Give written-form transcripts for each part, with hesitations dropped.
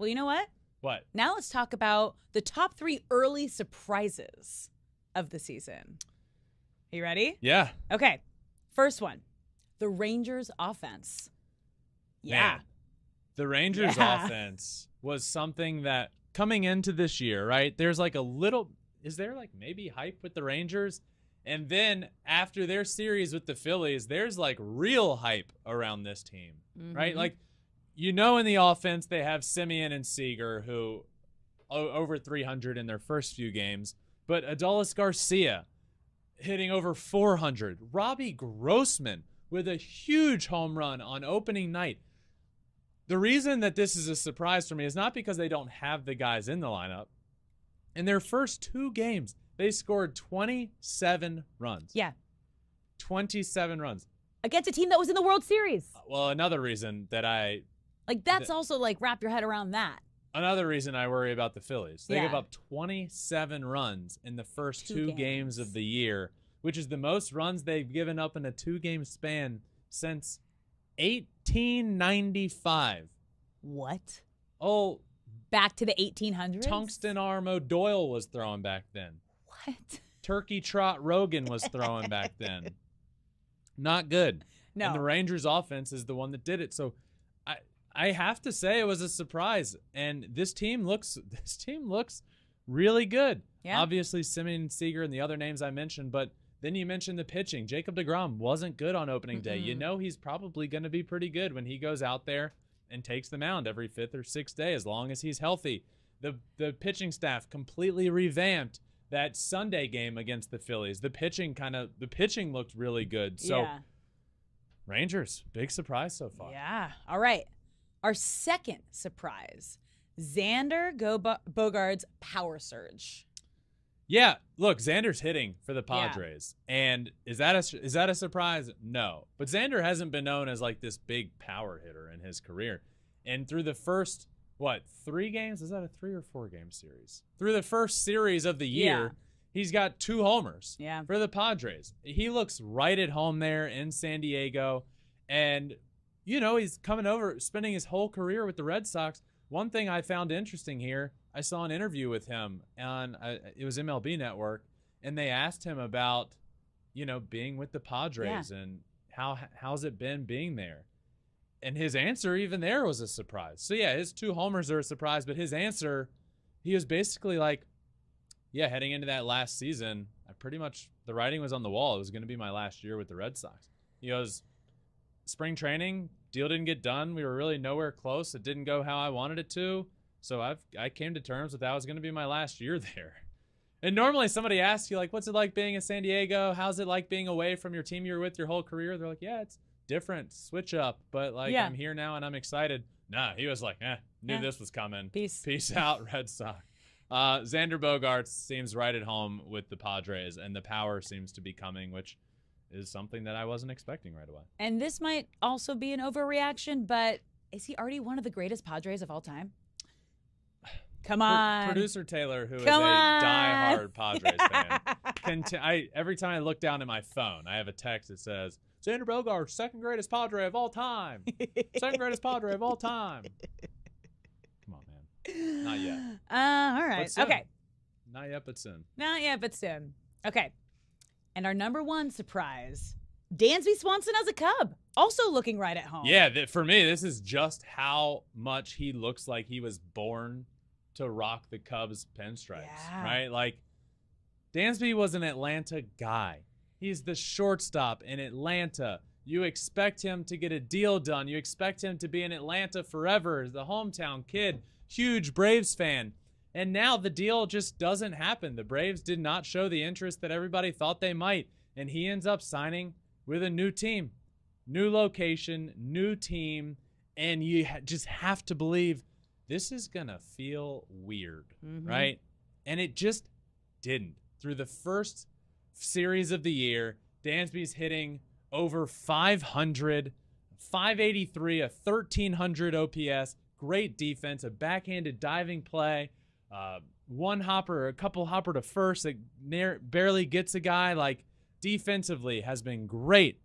Well, you know what? What? Now let's talk about the top 3 early surprises of the season. Are you ready? Yeah. Okay. First one, the Rangers offense. Yeah. Man, the Rangers offense was something that coming into this year, right? There's like is there like maybe hype with the Rangers? And then after their series with the Phillies, there's like real hype around this team, right? Like, in the offense, they have Simeon and Seager, who over 300 in their first few games, but Adolis Garcia hitting over 400. Robbie Grossman with a huge home run on opening night. The reason that this is a surprise for me is not because they don't have the guys in the lineup. In their first 2 games, they scored 27 runs. Yeah. 27 runs. Against a team that was in the World Series. Well, another reason that that's also like wrap your head around that. Another reason I worry about the Phillies. They give up 27 runs in the first 2 games of the year, which is the most runs they've given up in a 2-game span since 1895. What? Oh, back to the 1800s? Tungsten Arm O'Doyle was throwing back then. What? Turkey Trot Rogan was throwing back then. Not good. No. And the Rangers offense is the one that did it. So I have to say it was a surprise. And this team looks really good. Yeah. Obviously, Simeon, Seager, and the other names I mentioned, but then you mentioned the pitching. Jacob deGrom wasn't good on opening day. You know he's probably going to be pretty good when he goes out there and takes the mound every 5th or 6th day, as long as he's healthy. The pitching staff completely revamped that Sunday game against the Phillies. The pitching looked really good. So Rangers, big surprise so far. Yeah. All right. Our second surprise, Xander Bogaerts' power surge. Yeah, look, Xander's hitting for the Padres. Yeah. And is that a surprise? No. But Xander hasn't been known as like this big power hitter in his career. And through the first 3 games? Is that a 3 or 4 game series? Through the first series of the year, he's got 2 homers for the Padres. He looks right at home there in San Diego. And, he's coming over, spending his whole career with the Red Sox. One thing I found interesting here, I saw an interview with him on, it was MLB Network, and they asked him about, being with the Padres and how's it been being there. And his answer even there was a surprise. So, his 2 homers are a surprise, but his answer, he was basically like, heading into that last season, the writing was on the wall. It was going to be my last year with the Red Sox. He goes, spring training, deal didn't get done. We were really nowhere close. It didn't go how I wanted it to. So I came to terms with that was going to be my last year there. And normally somebody asks you, like, what's it like being in San Diego? How's it like being away from your team you were with your whole career? They're like, it's different, switch up, but I'm here now and I'm excited. Nah, he was like, knew this was coming. Peace out, Red Sox. Xander Bogaerts seems right at home with the Padres, and the power seems to be coming, which is something that I wasn't expecting right away. And this might also be an overreaction, but is he already one of the greatest Padres of all time? Come on. Producer Taylor, who is a diehard Padres fan. Every time I look down at my phone, I have a text that says, Xander Bogaerts, second greatest Padre of all time. Second greatest Padre of all time. Come on, man. Not yet. All right. Okay. Not yet, but soon. Not yet, but soon. Okay. And our number 1 surprise, Dansby Swanson as a Cub, also looking right at home. Yeah, for me, this is just how much he looks like he was born to rock the Cubs pinstripes, right? Like, Dansby was an Atlanta guy. He's the shortstop in Atlanta. You expect him to get a deal done. You expect him to be in Atlanta forever. The hometown kid, huge Braves fan. And now the deal just doesn't happen. The Braves did not show the interest that everybody thought they might. And he ends up signing with a new team, new location, new team. And you just have to believe this is going to feel weird, right? And it just didn't. Through the first series of the year, Dansby's hitting over 500, 583, a 1,300 OPS, great defense, a backhanded diving play, one hopper, a couple hopper to first that barely gets a guy. Like, defensively has been great.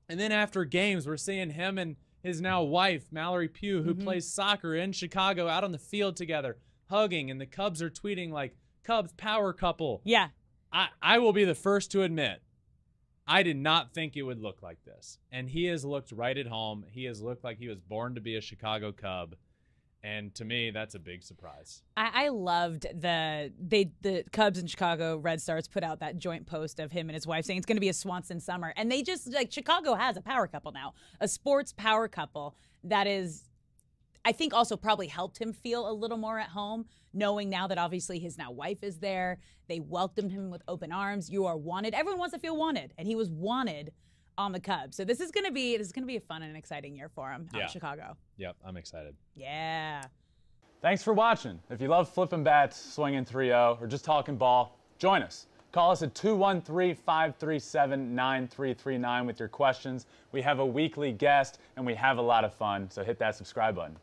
And then after games, we're seeing him and his now wife, Mallory Pugh, who plays soccer in Chicago, out on the field together, hugging, and the Cubs are tweeting like, Cubs power couple. Yeah. I will be the first to admit, I did not think it would look like this. And he has looked right at home. He has looked like he was born to be a Chicago Cub. And to me, that's a big surprise. I loved the Cubs and Chicago Red Stars put out that joint post of him and his wife saying it's going to be a Swanson summer. And they just, like, Chicago has a power couple now, a sports power couple that is, I think, also probably helped him feel a little more at home, knowing now that obviously his now wife is there. They welcomed him with open arms. You are wanted. Everyone wants to feel wanted, and he was wanted on the Cubs. So this is going to be a fun and exciting year for him out in Chicago. Yep, I'm excited. Yeah. Thanks for watching. If you love Flippin Bats, swinging 3-0, or just talking ball, join us. Call us at 213-537-9339 with your questions. We have a weekly guest, and we have a lot of fun, so hit that subscribe button.